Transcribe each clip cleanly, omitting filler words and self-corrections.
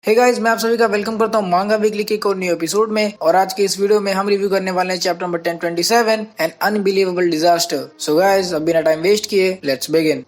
Hey guys, मैं आप सभी का वेलकम करता हूँ मांगा वीकली के एक और न्यू एपिसोड में। और आज के इस वीडियो में हम रिव्यू करने वाले हैं chapter number 1027 N unbelievable disaster. So guys, अब बिना टाइम वेस्ट किए लेट्स बिगिन।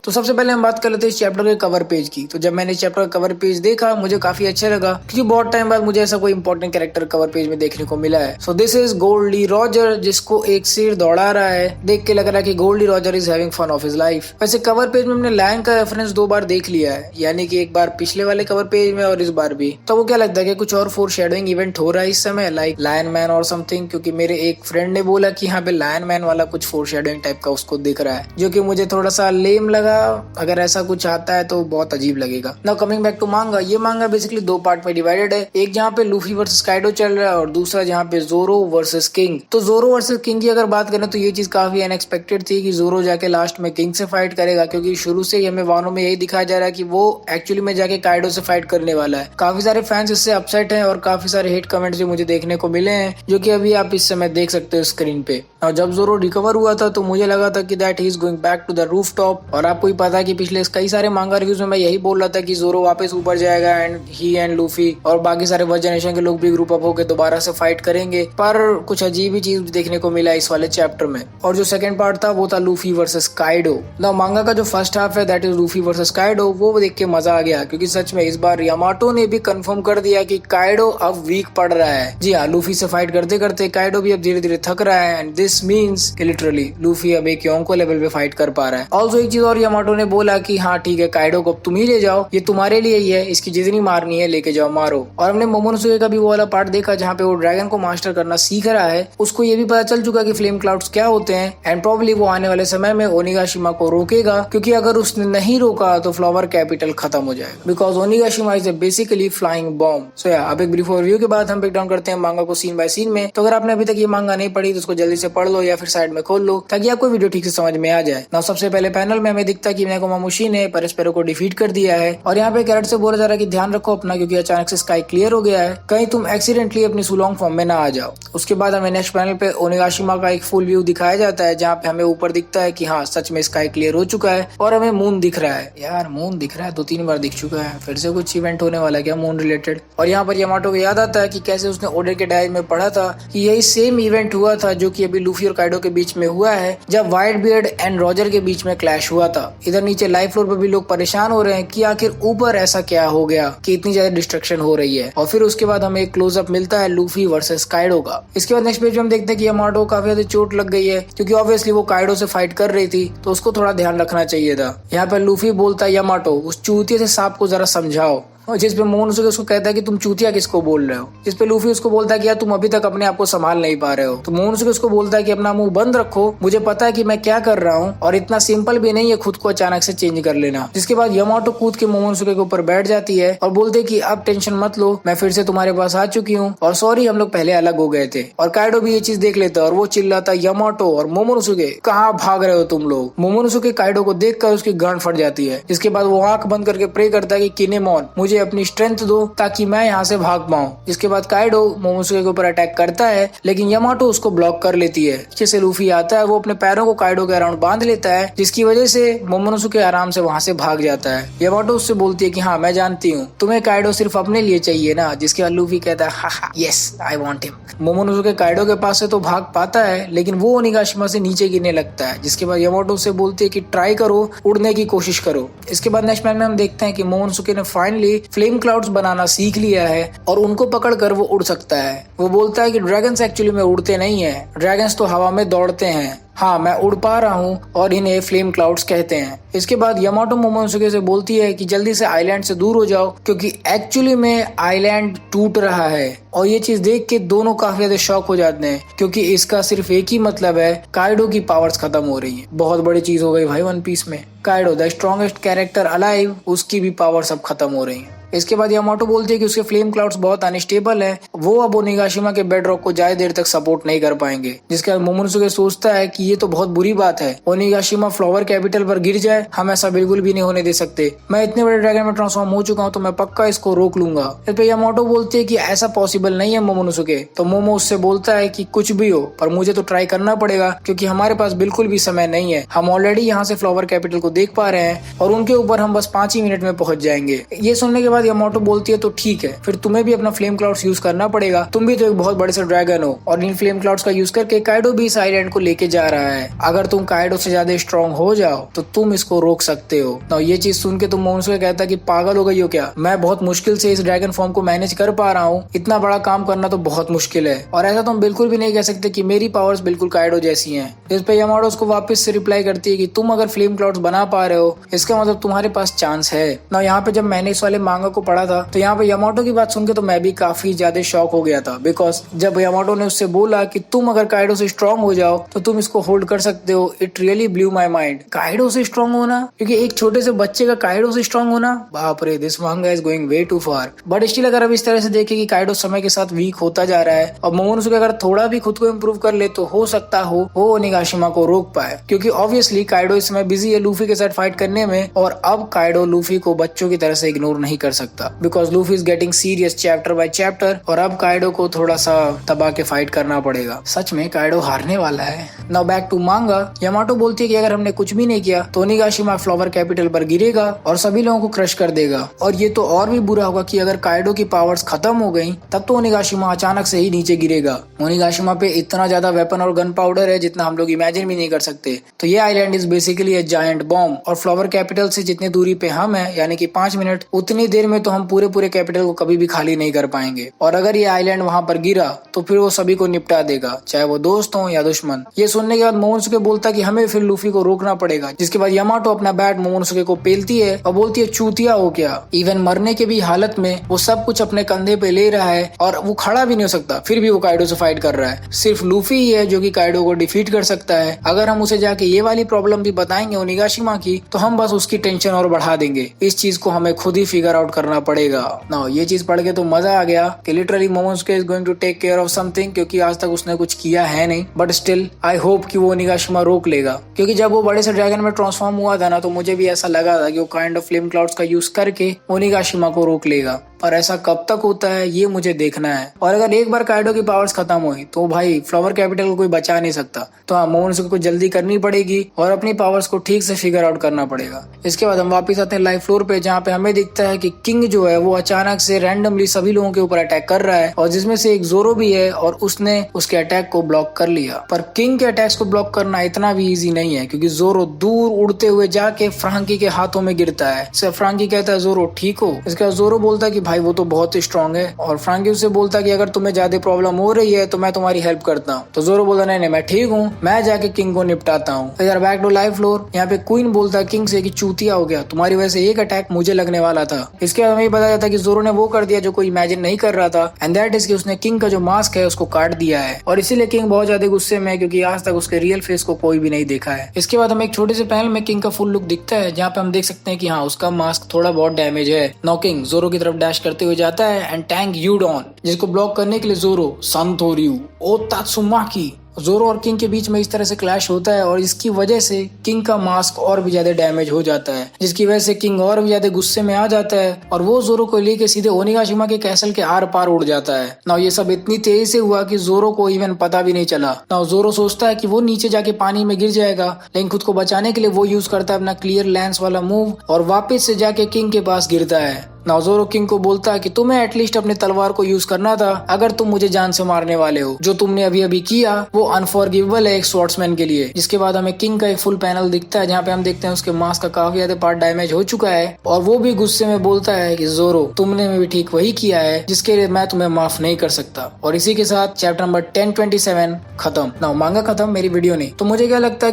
तो सबसे पहले हम बात कर लेते हैं इस चैप्टर के कवर पेज की। तो जब मैंने इस चैप्टर का कवर पेज देखा मुझे काफी अच्छा लगा, क्योंकि बहुत टाइम बाद मुझे ऐसा कोई इंपॉर्टेंट कैरेक्टर कवर पेज में देखने को मिला है। So this is Gol D Roger, जिसको एक शेर दौड़ा रहा है। देख के लग रहा है कि Gol D Roger is having fun of his life. वैसे कवर पेज में हमने लायन का रेफरेंस 2 बार देख लिया है, यानी कि एक बार पिछले वाले कवर पेज में और इस बार भी। तो वो क्या लगता है कि कुछ और फोर शेडोइंग इवेंट हो रहा है इस समय, लाइक लायन मैन और समथिंग, क्योंकि मेरे एक फ्रेंड ने बोला कि यहाँ पे लायन मैन वाला कुछ फोर शेडोइंग टाइप का उसको दिख रहा है, जो कि मुझे थोड़ा सा लेम लगा। अगर ऐसा कुछ आता है तो बहुत अजीब लगेगा। नाउ कमिंग बैक टू मांगा, ये मांगा बेसिकली 2 पार्ट में डिवाइडेड है। एक जहाँ पे लूफी वर्सेस काइडो चल रहा है और दूसरा जहाँ पे जोरो वर्सेस किंग। तो जोरो वर्सेस किंग की अगर बात करें तो ये चीज काफी अनएक्सपेक्टेड थी कि जोरो जाके लास्ट में किंग से फाइट करेगा, क्योंकि शुरू से ही हमें वानों में यही दिखाया जा रहा है कि वो एक्चुअली में जाके काइडो से फाइट करने वाला है। काफी सारे फैंस इससे अपसेट हैं और काफी सारे हेट कमेंट्स भी मुझे देखने को मिले हैं, जो कि अभी आप इस समय देख सकते हो स्क्रीन पे। और जब जोरो रिकवर हुआ था तो मुझे लगा था कि that he is going back to the roof top. और आपको ही पता है कि पिछले कई सारे मांगा रिव्यूज में मैं यही बोल रहा था कि जोरो वापस ऊपर जाएगा एंड ही एंड लूफी और बाकी सारे वर्ल्ड जनरेशन के लोग भी ग्रुप अप होकर दोबारा से फाइट करेंगे। पर कुछ अजीब ही चीज देखने को मिला इस वाले चैप्टर में। और जो सेकंड पार्ट था वो था लूफी वर्सेस काइडो। ना मांगा का जो फर्स्ट हाफ है that is Luffy versus Kaido, वो देख के मजा आ गया, क्योंकि सच में इस बार यामाटो ने भी कंफर्म कर दिया कि काइडो अब वीक पड़ रहा है। जी हाँ, लूफी से फाइट करते करते काइडो भी अब धीरे धीरे थक रहा है and this means literally Luffy अब एक योंको लेवल पे फाइट कर पा रहा है। ऑल्सो एक चीज और यामाटो ने बोला कि हाँ ठीक है, काइडो को तुम ही ले जाओ, ये तुम्हारे लिए ही है, इसकी जितनी मारनी है लेके जाओ मारो। और हमने मोमोनोसुके का भी वो वाला पार्ट देखा जहाँ पे वो ड्रैगन को मास्टर करना सीख रहा है। उसको ये भी पता चल चुका कि फ्लेम क्लाउड्स क्या होते हैं एंड प्रोबेबली वो आने वाले समय में ओनिगाशिमा को रोकेगा, क्योंकि अगर उसने नहीं रोका तो फ्लावर कैपिटल खत्म हो जाएगा, because Onigashima is basically flying bomb. So या अब एक ब्रीफ ओवरव्यू के बाद हम ब्रेक डाउन करते हैं मांगा को सीन बाय सीन में। तो अगर आपने अभी तक ये मांगा नहीं पढ़ी तो उसको जल्दी से पढ़ लो या फिर साइड में खोल लो, ताकि आपको वीडियो ठीक से समझ में आ जाए। ना सबसे पहले पैनल में हमें दिखता है कि नेकोमामुशी ने पेरेस्पेरो को डिफीट कर दिया है और यहाँ पे कैरेट से बोला जा रहा है कि ध्यान रखो अपना, क्योंकि अचानक से स्काई क्लियर हो गया है, कहीं तुम एक्सीडेंटली अपनी सुलोंग फॉर्म में ना आ जाओ। उसके बाद हमें नेक्स्ट पैनल पे ओनिगाशिमा का एक फुल व्यू दिखाया जाता है, जहाँ पे हमें ऊपर दिखता है कि हाँ सच में स्काई क्लियर हो चुका है और हमें मून दिख रहा है। यार मून दिख रहा है, 2-3 बार दिख चुका है, फिर से कुछ इवेंट होने वाला है क्या मून रिलेटेड। और यहाँ पर यामाटो को याद आता है कि कैसे उसने ऑर्डर के डायरी में पढ़ा था कि यही सेम इवेंट हुआ था जो कि अभी लूफी और काइडो के बीच में हुआ है, जब व्हाइट बियर्ड एंड रॉजर के बीच में क्लैश हुआ था। इधर नीचे लाइव फ्लोर पर भी लोग परेशान हो रहे हैं कि आखिर ऊपर ऐसा क्या हो गया कि इतनी ज्यादा डिस्ट्रक्शन हो रही है। और फिर उसके बाद हमें एक क्लोजअप मिलता है लूफी वर्सेस काइडो का। इसके बाद नेक्स्ट पेज में हम देखते हैं कि यामाटो को काफी ज्यादा चोट लग गई है, क्योंकि ऑब्वियसली वो काइडो से फाइट कर रही थी, तो उसको थोड़ा ध्यान रखना चाहिए था। यहाँ पर लूफी बोलता है यामाटो उस चूतिया से सांप को जरा समझाओ, और जिस पे मोमोनोसुके उसको कहता है कि तुम चूतिया किसको बोल रहे हो। जिस पे लूफी उसको बोलता है कि यार तुम अभी तक अपने आप को संभाल नहीं पा रहे हो। तो मोमोनोसुके उसको बोलता है कि अपना मुंह बंद रखो, मुझे पता है कि मैं क्या कर रहा हूँ और इतना सिंपल भी नहीं है खुद को अचानक से चेंज कर लेना। जिसके बाद यामाटो कूद के मोमोनोसुके के ऊपर बैठ जाती है और बोलते कि अब टेंशन मत लो, मैं फिर से तुम्हारे पास आ चुकी हूँ और सॉरी हम लोग पहले अलग हो गए थे। और काइडो भी ये चीज देख लेता है और वो चिल्लाता है यामाटो और मोमोनोसुके कहाँ भाग रहे हो तुम लोग। मोमोनोसुके काइडो को देखकर उसकी गांड फट जाती है। इसके बाद वो आंख बंद करके प्रे करता है कि किनेमोन मुझे अपनी स्ट्रेंथ ताकि मैं यहाँ से भाग पाऊं। जिसके बाद काइडो मोमोनोसुके के ऊपर अटैक करता है, लेकिन यामाटो उसको ब्लॉक कर लेती है। पीछे से लूफी आता है, वो अपने पैरों को काइडो के अराउंड बांध लेता है, जिसकी वजह से मोमोनोसुके आराम से वहाँ से भाग जाता है। यामाटो उससे बोलती है कि हाँ मैं जानती हूँ तुम्हें काइडो सिर्फ अपने लिए चाहिए ना। जिसके बाद लूफी कहता है हा yes I want him. Momonosuke Kaido के पास से तो भाग पाता है, लेकिन वो ओनिगाशिमा से नीचे गिरने लगता है। जिसके बाद यामाटो उससे बोलती है कि ट्राई करो, उड़ने की कोशिश करो। इसके बाद नेक्स्ट पैनल में हम देखते हैं कि मोमोनोसुके ने फाइनली फ्लेम क्लाउड्स बनाना सीख लिया है और उनको पकड़कर वो उड़ सकता है। वो बोलता है कि ड्रैगन्स एक्चुअली में उड़ते नहीं है, ड्रैगन्स तो हवा में दौड़ते हैं। हाँ मैं उड़ पा रहा हूँ और इन्हें फ्लेम क्लाउड्स कहते हैं। इसके बाद यामाटो मोमोनोसुके से बोलती है कि जल्दी से आइलैंड से दूर हो जाओ, क्योंकि एक्चुअली में आइलैंड टूट रहा है। और ये चीज देख के दोनों काफी ज्यादा शॉक हो जाते हैं, क्योंकि इसका सिर्फ एक ही मतलब है, काइडो की पावर्स खत्म हो रही है। बहुत बड़ी चीज हो गई भाई वन पीस में। Kaido the strongest character alive, उसकी भी पावर्स अब खत्म हो रही है। इसके बाद यामाटो बोलती है कि उसके फ्लेम क्लाउड्स बहुत अनस्टेबल है, वो अब ओनिगाशिमा के बेड रॉक को ज्यादा देर तक सपोर्ट नहीं कर पाएंगे। जिसके बाद मोमोनोसुके सोचता है कि ये तो बहुत बुरी बात है, ओनिगाशिमा फ्लावर कैपिटल पर गिर जाए, हम ऐसा बिल्कुल भी नहीं होने दे सकते। मैं इतने बड़े ड्रैगन में ट्रांसफॉर्म हो चुका हूँ तो मैं पक्का इसको रोक लूंगा। इस पे यामाटो बोलती है कि ऐसा पॉसिबल नहीं है मोमोनोसुके। तो मोमो उससे बोलता है कि कुछ भी हो पर मुझे तो ट्राई करना पड़ेगा, क्योंकि हमारे पास बिल्कुल भी समय नहीं है। हम ऑलरेडी यहाँ से फ्लावर कैपिटल को देख पा रहे हैं और उनके ऊपर हम बस 5 ही मिनट में पहुंच जाएंगे। ये सुनने के बाद यामाटो बोलती है तो ठीक है, फिर तुम्हें भी अपना फ्लेम क्लाउड्स यूज करना पड़ेगा, तुम भी तो एक बहुत बड़े से ड्रैगन हो और इन फ्लेम क्लाउड्स का यूज करके काइडो भी इस आइलैंड को लेके जा रहा है। अगर तुम काइडो से ज्यादा स्ट्रॉन्ग हो जाओ तो तुम इसको रोक सकते हो। तो ये चीज सुन के तुम मोमोनोसुके कहता है कि पागल हो गई हो क्या, मैं बहुत मुश्किल से इस ड्रैगन फॉर्म को मैनेज कर पा रहा हूँ, इतना बड़ा काम करना तो बहुत मुश्किल है और ऐसा तुम बिल्कुल भी नहीं कह सकते कि मेरी पावर्स बिल्कुल काइडो जैसी हैं। इस पे यामाटो उसको वापस से रिप्लाई करती है कि तुम अगर फ्लेम क्लाउड्स बना पा रहे हो इसका मतलब तुम्हारे पास चांस है ना। यहाँ पे जब मैंने इस वाले मांगा को पढ़ा था तो यहाँ पे यामाटो की बात सुन के तो मैं भी काफी ज्यादा शॉक हो गया था, बिकॉज जब यामाटो ने उससे बोला कि तुम अगर काइडो से स्ट्रॉन्ग हो जाओ तो तुम इसको होल्ड कर सकते हो, it really blew my mind. Kaido से स्ट्रॉन्ग होना, क्योंकि एक छोटे से बच्चे का काइडो से स्ट्रॉन्ग होना, बाप रे, this manga is going way too far. But still अगर अब इस तरह से देखें कि काइडो समय के साथ वीक होता जा रहा है और मोमोनोसुके अगर थोड़ा भी खुद को इम्प्रूव कर ले तो हो सकता हो वो ओनिगाशिमा को रोक पाए, क्योंकि ऑब्वियसली काइडो इस समय बिजी है लूफी के साथ फाइट करने में और अब काइडो लूफी को बच्चों की तरह से इग्नोर नहीं कर सकता, because Luffy is getting serious chapter by chapter और अब काइडो को थोड़ा सा दबा के फाइट करना पड़ेगा। सच में काइडो हारने वाला है। नाउ बैक टू मांगा। यामाटो बोलती है कि अगर हमने कुछ भी नहीं किया तो ओनिगाशिमा फ्लावर कैपिटल पर गिरेगा और सभी लोगों को क्रश कर देगा, और ये तो और भी बुरा होगा कि अगर काइडो की पावर्स खत्म हो गई तब तो ओनिगाशिमा अचानक से ही नीचे गिरेगा। ओनिगाशिमा पे इतना ज्यादा वेपन और गन पाउडर है जितना हम लोग इमेजिन भी नहीं कर सकते। तो ये island is basically A giant bomb और फ्लावर कैपिटल से जितनी दूरी पे हम है यानी कि 5 मिनट, उतनी देर में तो हम पूरे कैपिटल को कभी भी खाली नहीं कर पाएंगे। और अगर ये आइलैंड वहां पर गिरा तो फिर वो सभी को निपटा देगा, चाहे वो दोस्त हो या दुश्मन। ये सुनने के बाद मोमोनोसुके बोलता कि हमें फिर लूफी को रोकना पड़ेगा, जिसके बाद यामाटो अपना बैट मोमोनोसुके को पेलती है और बोलती है चूतिया हो क्या, इवन मरने के भी हालत में वो सब कुछ अपने कंधे पे ले रहा है और वो खड़ा भी नहीं हो सकता, फिर भी वो काइडो से फाइट कर रहा है। सिर्फ लूफी ही है जो कि काइडो को डिफीट कर सकता है। अगर हम उसे जाके ये वाली प्रॉब्लम भी बताएंगे ओनिगाशिमा की तो हम बस उसकी टेंशन और बढ़ा देंगे। इस चीज को हमें खुद ही फिगर आउट करना पड़ेगा। ना ये चीज पढ़ के तो मजा आ गया कि literally Momonosuke is going to take care of something, क्योंकि आज तक उसने कुछ किया है नहीं, बट स्टिल आई होप कि वो ओनिगाशिमा रोक लेगा। क्योंकि जब वो बड़े से ड्रैगन में ट्रांसफॉर्म हुआ था ना तो मुझे भी ऐसा लगा था कि वो काइंड ऑफ फ्लेम क्लाउड्स का यूज करके ओनिगाशिमा को रोक लेगा, पर ऐसा कब तक होता है ये मुझे देखना है। और अगर एक बार काइडो की पावर्स खत्म हुई तो भाई फ्लावर कैपिटल को कोई बचा नहीं सकता। तो हाँ, मोमोनोसुके को जल्दी करनी पड़ेगी और अपनी पावर्स को ठीक से फिगर आउट करना पड़ेगा। इसके बाद हम वापस आते हैं लाइव फ्लोर पे, जहाँ पे हमें दिखता है कि किंग जो है वो अचानक से रैंडमली सभी लोगों के ऊपर अटैक कर रहा है और जिसमें से एक जोरो भी है और उसने उसके अटैक को ब्लॉक कर लिया। पर किंग के अटैक्स को ब्लॉक करना इतना भी इजी नहीं है, क्योंकि जोरो दूर उड़ते हुए जाके फ्रांकी के हाथों में गिरता है। सिर्फ फ्रांकी कहता है जोरो ठीक हो। इसके बाद जोरो बोलता है कि भाई वो तो बहुत स्ट्रॉन्ग है, और फ्रांकी उससे बोलता है कि अगर तुम्हें ज्यादा प्रॉब्लम हो रही है तो मैं तुम्हारी हेल्प करता हूँ। तो जोरो बोलता नहीं मैं ठीक हूँ, मैं जाके किंग को निपटाता हूँ। इधर बैक टू लाइव फ्लोर, यहाँ पे क्वीन बोलता है किंग से कि चूतिया हो गया, तुम्हारी वजह से एक अटैक मुझे लगने वाला था। इसके बाद हमें बताया जाता है कि जोरो ने वो कर दिया जो कोई इमेजिन नहीं कर रहा था, एंड दैट इज कि उसने किंग का जो मास्क है उसको काट दिया है, और इसीलिए किंग बहुत ज्यादा गुस्से में है क्योंकि आज तक उसके रियल फेस को कोई भी नहीं देखा है। इसके बाद हमें एक छोटे से पैनल में किंग का फुल लुक दिखता है, जहाँ पे हम देख सकते हैं कि हाँ उसका मास्क थोड़ा बहुत डैमेज है। नाउ किंग जोरो की तरफ डैश करते हुए जाता है एंड टैंक यूडॉन, जिसको ब्लॉक करने के लिए जोरो संतोरियू ओ तात्सुमाकी, जोरो और किंग के बीच में इस तरह से क्लैश होता है और इसकी वजह से किंग का मास्क और भी ज्यादा डैमेज हो जाता है, जिसकी वजह से किंग और भी ज्यादा गुस्से में आ जाता है और वो जोरो को लेके सीधे ओनिगाशिमा के कैसल के आर पार उड़ जाता है। नाउ ये सब इतनी तेजी से हुआ कि जोरो को इवन पता भी नहीं चला। नाउ जोरो सोचता है कि वो नीचे जाके पानी में गिर जाएगा, लेकिन खुद को बचाने के लिए वो यूज करता है अपना क्लियर लेंस वाला मूव और वापस से जाके किंग के पास गिरता है। नाउ जोरो किंग को बोलता है कि तुम्हें एटलीस्ट अपने तलवार को यूज करना था अगर तुम मुझे जान से मारने वाले हो। जो तुमने अभी अभी किया वो अनफॉरगिवेबल है एक स्वॉर्ड्समैन के लिए। जिसके बाद हमें किंग का एक फुल पैनल दिखता है, जहाँ पे हम देखते हैं उसके मास्क का काफी ज्यादा पार्ट डैमेज हो चुका है और वो भी गुस्से में बोलता है कि जोरो तुमने भी ठीक वही किया है जिसके लिए मैं तुम्हें माफ नहीं कर सकता। और इसी के साथ चैप्टर नंबर 1027 खत्म। नाउ मांगा खत्म, मेरी वीडियो नहीं। तो मुझे क्या लगता है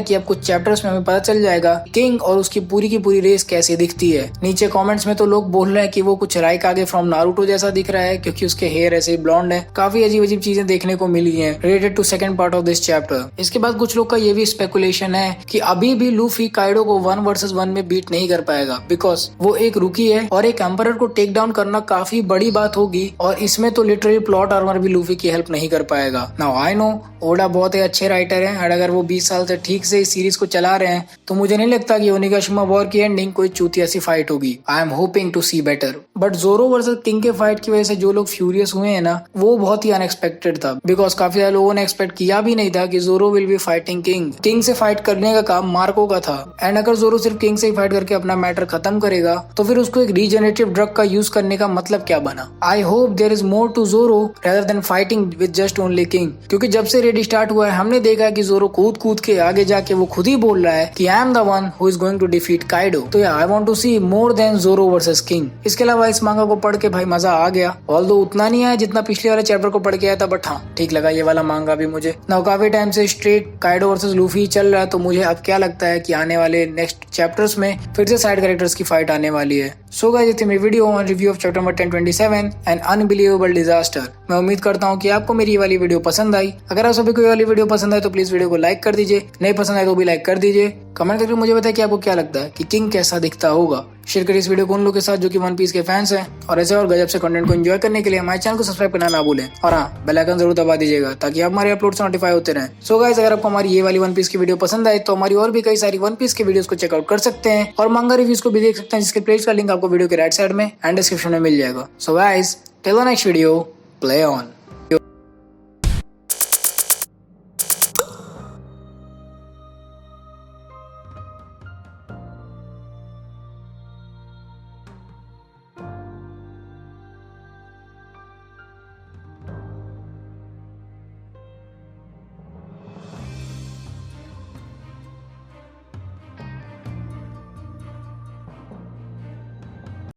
कि अब कुछ चैप्टर्स में हमें पता चल जाएगा किंग और उसकी पूरी की पूरी रेस कैसी दिखती है। नीचे कमेंट्स में तो लोग बोल रहे हैं कि वो कुछ राइकागे फ्रॉम नारुतो जैसा दिख रहा है, क्योंकि उसके हेयर ऐसे ब्लॉन्ड है। काफी अजीब अजीब चीजें देखने को मिली हैं related to second part of this chapter. इसके बाद कुछ लोग का ये भी स्पेकुलेशन है कि अभी भी लूफी काइडो को 1 वर्सेस 1 में बीट नहीं कर पाएगा, बिकॉज वो एक रुकी है और एक एम्परर को टेक डाउन करना काफी बड़ी बात होगी, और इसमें तो लिटरली प्लॉट आर्मर भी लूफी की हेल्प नहीं कर पाएगा। नाउ आई नो ओडा बहुत ही अच्छे राइटर हैं, और अगर वो 20 साल से ठीक से इस सीरीज को चला रहे हैं तो मुझे नहीं लगता कि ओनिगाशिमा वॉर की एंडिंग कोई चूतिया सी फाइट होगी। I am hoping to see better. But Zoro versus King के फाइट की वजह से जो लोग फ्यूरियस हुए हैं ना, वो बहुत ही अनएक्सपेक्टेड था, बिकॉज काफी सारे लोगों ने एक्सपेक्ट किया भी नहीं था कि जोरो will be fighting king. King से फाइट करने का काम मार्को का था, एंड अगर जोरो सिर्फ किंग से ही फाइट करके अपना मैटर खत्म करेगा तो फिर उसको एक रीजनरेटिव ड्रग का यूज करने का मतलब क्या बना। I hope there is more to Zoro rather than fighting with just only King, क्योंकि जब से रेड स्टार्ट हुआ है हमने देखा है कि जोरो कूद कूद के आगे जाके वो खुद ही बोल रहा है कि I am the one who is going to defeat Kaido. तो या I want to see more than Zoro versus King. इसके अलावा इस मांगा को पढ़ के भाई मजा आ गया, ऑल्दो उतना नहीं आया जितना पिछले वाले चैप्टर को पढ़ के आया था, बट हाँ ठीक लगा ये वाला मांगा भी मुझे। नाउ काफी टाइम से स्ट्रेट काइडो वर्सेस लूफी चल रहा है, तो मुझे अब क्या लगता है कि आने वाले नेक्स्ट चैप्टर्स में फिर से साइड कैरेक्टर्स की फाइट आने वाली है। सो गाइस, ये थी मेरी video on review of chapter number 1027 N unbelievable disaster. मैं उम्मीद करता हूँ कि आपको मेरी ये वाली वीडियो पसंद आई। अगर आप सभी को ये वाली वीडियो पसंद आए तो प्लीज वीडियो को लाइक कर दीजिए, नहीं पसंद आए तो भी लाइक कर दीजिए। कमेंट करके मुझे बताइए कि आपको क्या लगता है कि किंग कैसा दिखता होगा। शेयर करिए इस वीडियो को उन लोगों के साथ जो कि वन पीस के फैंस हैं, और ऐसे और गजब से कंटेंट को एंजॉय करने के लिए हमारे चैनल को सब्सक्राइब करना ना भूलें, और हाँ बेल आइकन जरूर दबा दीजिएगा ताकि आप हमारे अपलोड से नोटिफाई होते रहें। सो गाइस, अगर आपको हमारी ये वाली वन पीस की वीडियो पसंद आए तो हमारी और भी कई सारी वन पीस की वीडियोस को चेकआउट कर सकते हैं, और मांगा रिव्यूज को भी देख सकते हैं, जिसके पेज का लिंक आपको वीडियो के राइट साइड में एंड डिस्क्रिप्शन में मिल जाएगा। So guys, till the next video, play on.